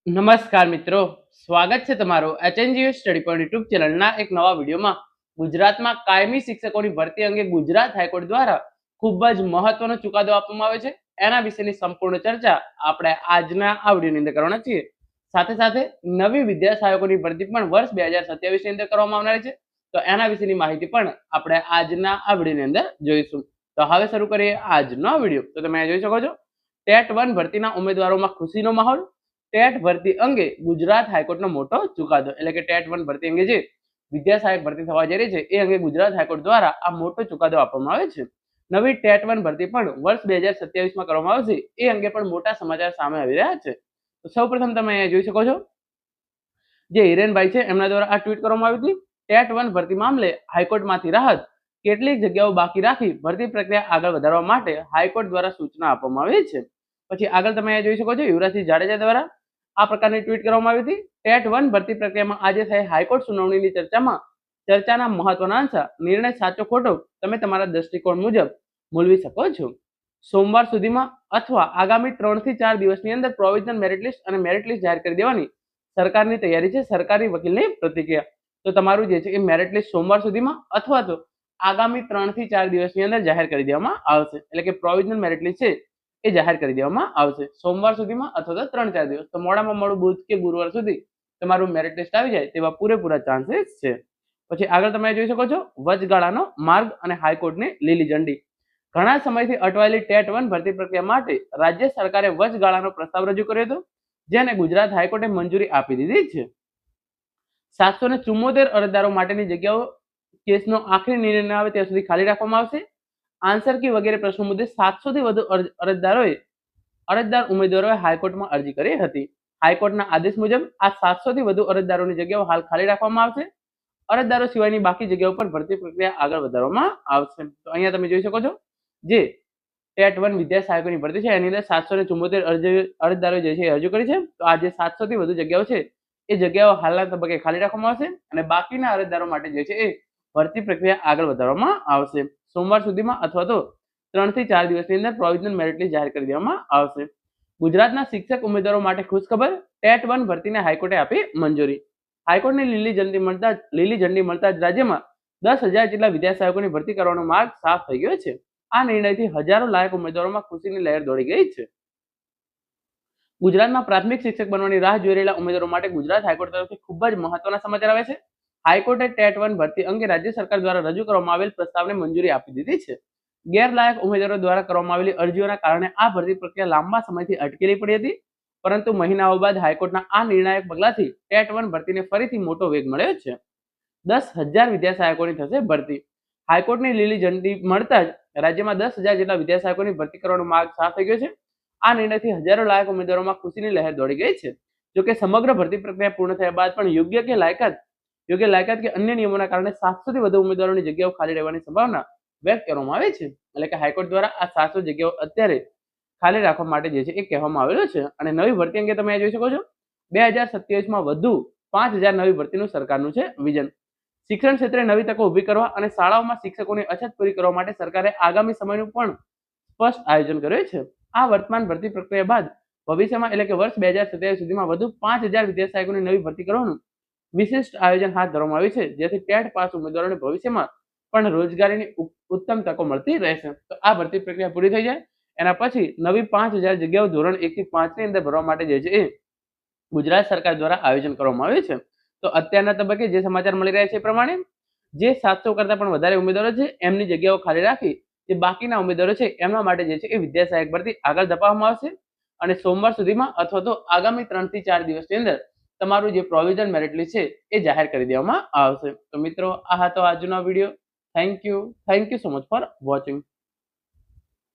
નમસ્કાર મિત્રો, સ્વાગત છે તમારું એચએનજીયુ સ્ટડી પોઈન્ટ યુટ્યુબ ચેનલના એક નવા વિડીયોમાં. ગુજરાતમાં કાયમી શિક્ષકોની ભરતી અંગે ગુજરાત હાઈકોર્ટ દ્વારા ખૂબ જ મહત્વનો ચુકાદો આપવામાં આવ્યો છે. એના વિશેની સંપૂર્ણ ચર્ચા આપણે આજના આ વિડીયોની અંદર કરવાના છીએ. સાથે સાથે નવી વિદ્યા સહાયકોની ભરતી પણ વર્ષ 2027 ની અંદર કરવામાં આવનારી છે. તો એના વિશેની માહિતી પણ આપણે આજના આ વિડીયોની અંદર જોઈશું. તો હવે શરૂ કરીએ આજનો વિડીયો. તો તમે જોઈ શકો છો, ટેટ 1 ભરતીના ઉમેદવારોમાં ખુશીનો માહોલ. ટેટ ભરતી અંગે ગુજરાત હાઈકોર્ટનો મોટો ચુકાદો, એટલે કે ટેટ 1 ભરતી અંગે જે વિદ્યા સહાયક ભરતી થવા જઈ રહી છે એ અંગે ગુજરાત હાઈકોર્ટ દ્વારા આ મોટો ચુકાદો આપવામાં આવે છે. નવી ટેટ 1 ભરતી પણ વર્ષ 2027 માં કરવામાં આવશે એ અંગે પણ મોટા સમાચાર સામે આવી રહ્યા છે. તો સૌપ્રથમ તમે અહીંયા જોઈ શકો છો, જે હિરેનભાઈ છે એમના દ્વારા આ ટ્વીટ કરવામાં આવી હતી. ટેટ 1 ભરતી મામલે હાઈકોર્ટમાંથી રાહત, કેટલીક જગ્યાઓ બાકી રાખી ભરતી પ્રક્રિયા આગળ વધારવા માટે હાઈકોર્ટ દ્વારા સૂચના આપવામાં આવી છે. પછી આગળ તમે અહીંયા જોઈ શકો છો, યુવરાજસિંહ જાડેજા દ્વારા આ પ્રકારની ટ્વીટ કરવામાં આવી હતી. ટેટ 1 ભરતી પ્રક્રિયામાં આજે થઈ હાઈકોર્ટ સુનાવણીની ચર્ચાના મહત્વના અંશ નિર્ણય સાચો ખોટો તમે તમારા દ્રષ્ટિકોણ મુજબ મૂલવી શકો છો. સોમવાર સુધીમાં અથવા આગામી 3 થી 4 દિવસની અંદર પ્રોવિઝનલ મેરિટ લિસ્ટ અને મેરિટ લિસ્ટ જાહેર કરી દેવાની સરકારની તૈયારી છે. સરકારી વકીલની પ્રતિક્રિયા. તો તમારું જે છે એ મેરિટ લિસ્ટ સોમવાર સુધીમાં અથવા તો આગામી 3 થી 4 દિવસની અંદર જાહેર કરી દેવામાં આવશે. એટલે કે પ્રોવિઝનલ મેરિટ લિસ્ટ છે એ જાહેર કરી દેવામાં આવશે સોમવાર સુધીમાં અથવા તો 3-4 દિવસ. તો મોડામાં મોડું બુધ કે ગુરુવાર સુધી તમારું મેરિટ લિસ્ટ આવી જાય તેવા પૂરેપૂરા ચાન્સીસ છે. પછી આગળ તમે જોઈ શકો છો, વચગાળાનો માર્ગ અને હાઈકોર્ટની લીલી ઝંડી. ઘણા સમયથી અટવાયેલી ટેટ 1 ભરતી પ્રક્રિયા માટે રાજ્ય સરકારે વચગાળાનો પ્રસ્તાવ રજૂ કર્યો હતો, જેને ગુજરાત હાઈકોર્ટે મંજૂરી આપી દીધી છે. 774 અરજદારો માટેની જગ્યાઓ કેસનો આખરી નિર્ણય ન આવે ત્યાં સુધી ખાલી રાખવામાં આવશે. આન્સર કી વગેરે પ્રશ્નો મુદ્દે 700 થી વધુ અરજદાર ઉમેદવારોએ હાઈકોર્ટમાં અરજી કરી હતી. હાઈકોર્ટના આદેશ મુજબ આ 700 થી વધુ અરજદારોની જગ્યાઓ હાલ ખાલી રાખવામાં આવશે. અરજદારો સિવાયની બાકી જગ્યાઓ પર ભરતી પ્રક્રિયા આગળ વધારવામાં આવશે. તો અહીંયા તમે જોઈ શકો છો, જે ટેટ 1 વિદ્યા સહાયકોની ભરતી છે એની અંદર 774 અરજદારોએ જે છે એ અરજી કરી છે. તો આ જે 700 થી વધુ જગ્યાઓ છે એ જગ્યાઓ હાલના તબક્કે ખાલી રાખવામાં આવશે અને બાકીના અરજદારો માટે જે છે એ ભરતી પ્રક્રિયા આગળ વધારવામાં આવશે. સોમવાર સુધીમાં અથવા તો 3 થી 4 દિવસની અંદર પ્રોવિઝનલ મેરિટ લિસ્ટ જાહેર કરી દેવામાં આવશે. ગુજરાતના શિક્ષક ઉમેદવારો માટે ખુશખબર, ટેટ 1 ભરતીને હાઈકોર્ટે આપી મંજૂરી. હાઈકોર્ટની લીલી ઝંડી મળતા જ રાજ્યમાં 10,000 જેટલા વિદ્યા સહાયકોની ભરતી કરવાનો માર્ગ સાફ થઈ ગયો છે. આ નિર્ણયથી હજારો લાયક ઉમેદવારોમાં ખુશીની લહેર દોડી ગઈ છે. ગુજરાતમાં પ્રાથમિક શિક્ષક બનવાની રાહ જોઈ રહેલા ઉમેદવારો માટે ગુજરાત હાઈકોર્ટ તરફથી ખૂબ જ મહત્વના સમાચાર આવે છે. હાઈકોર્ટે ટેટ 1 ભરતી અંગે રાજ્ય સરકાર દ્વારા રજૂ કરવામાં આવેલ પ્રસ્તાવને મંજૂરી આપી દીધી છે. ગેરલાયક ઉમેદવારો દ્વારા કરવામાં આવેલી અરજીઓના કારણે આ ભરતી પ્રક્રિયા લાંબા સમયથી અટકેલી પડી હતી, પરંતુ મહિનાઓ બાદ હાઈકોર્ટના આ નિર્ણાયક પગલાથી ટેટ 1 ભરતીને ફરીથી મોટો વેગ મળ્યો છે. 10,000 વિદ્યા સહાયકોની થશે ભરતી. હાઈકોર્ટની લીલી ઝંડી મળતા જ રાજ્યમાં 10,000 જેટલા વિદ્યા સહાયકોની ભરતી કરવાનો માર્ગ સાફ થઈ ગયો છે. આ નિર્ણયથી હજારો લાયક ઉમેદવારોમાં ખુશીની લહેર દોડી ગઈ છે. જોકે સમગ્ર ભરતી પ્રક્રિયા પૂર્ણ થયા બાદ પણ યોગ્ય લાયકાત કે અન્ય નિયમોના કારણે 700 થી વધુ ઉમેદવારોની જગ્યાઓ ખાલી રહેવાની સંભાવના વ્યક્ત કરવામાં આવે છે. એટલે કે હાઈકોર્ટ દ્વારા આ 700 જગ્યાઓ અત્યારે ખાલી રાખવા માટે જે છે એ કહેવામાં આવેલો છે. અને નવી ભરતી અંગે તમે જોઈ શકો છો, 2027 માં વધુ 5,000 નવી ભરતીનું સરકારનું છે વિઝન. શિક્ષણ ક્ષેત્રે નવી તકો ઊભી કરવા અને શાળાઓમાં શિક્ષકોની અછત પૂરી કરવા માટે સરકારે આગામી સમયનું પણ સ્પષ્ટ આયોજન કર્યું છે. આ વર્તમાન ભરતી પ્રક્રિયા બાદ ભવિષ્યમાં એટલે કે વર્ષ 2027 સુધીમાં વધુ 5,000 વિદ્યા સહાયકોની નવી ભરતી કરવાનું વિશિષ્ટ આયોજન હાથ ધરવામાં આવ્યું છે, જેથી ટેટ પાસ ઉમેદવારોને ભવિષ્યમાં પણ રોજગારીની ઉત્તમ તકો મળતી રહેશે. તો આ ભરતી પ્રક્રિયા પૂરી થઈ જાય એના પછી નવી 5,000 જગ્યાઓ ધોરણ 1 થી 5 ની અંદર ભરવા માટે જે છે એ ગુજરાત સરકાર દ્વારા આયોજન કરવામાં આવ્યું છે. તો અત્યારના તબક્કે જે સમાચાર મળી રહ્યા છે એ પ્રમાણે જે 700 કરતા પણ વધારે ઉમેદવારો છે એમની જગ્યાઓ ખાલી રાખી જે બાકીના ઉમેદવારો છે એમના માટે જે છે એ વિદ્યા સહાયક ભરતી આગળ ધપાવવામાં આવશે અને સોમવાર સુધીમાં અથવા તો આગામી 3 થી 4 દિવસની અંદર તમારું જે પ્રોવિઝન મેરિટ લિસ્ટ છે એ જાહેર કરી દેવામાં આવશે. તો મિત્રો, આ હતો આજનો video. Thank you so much for watching.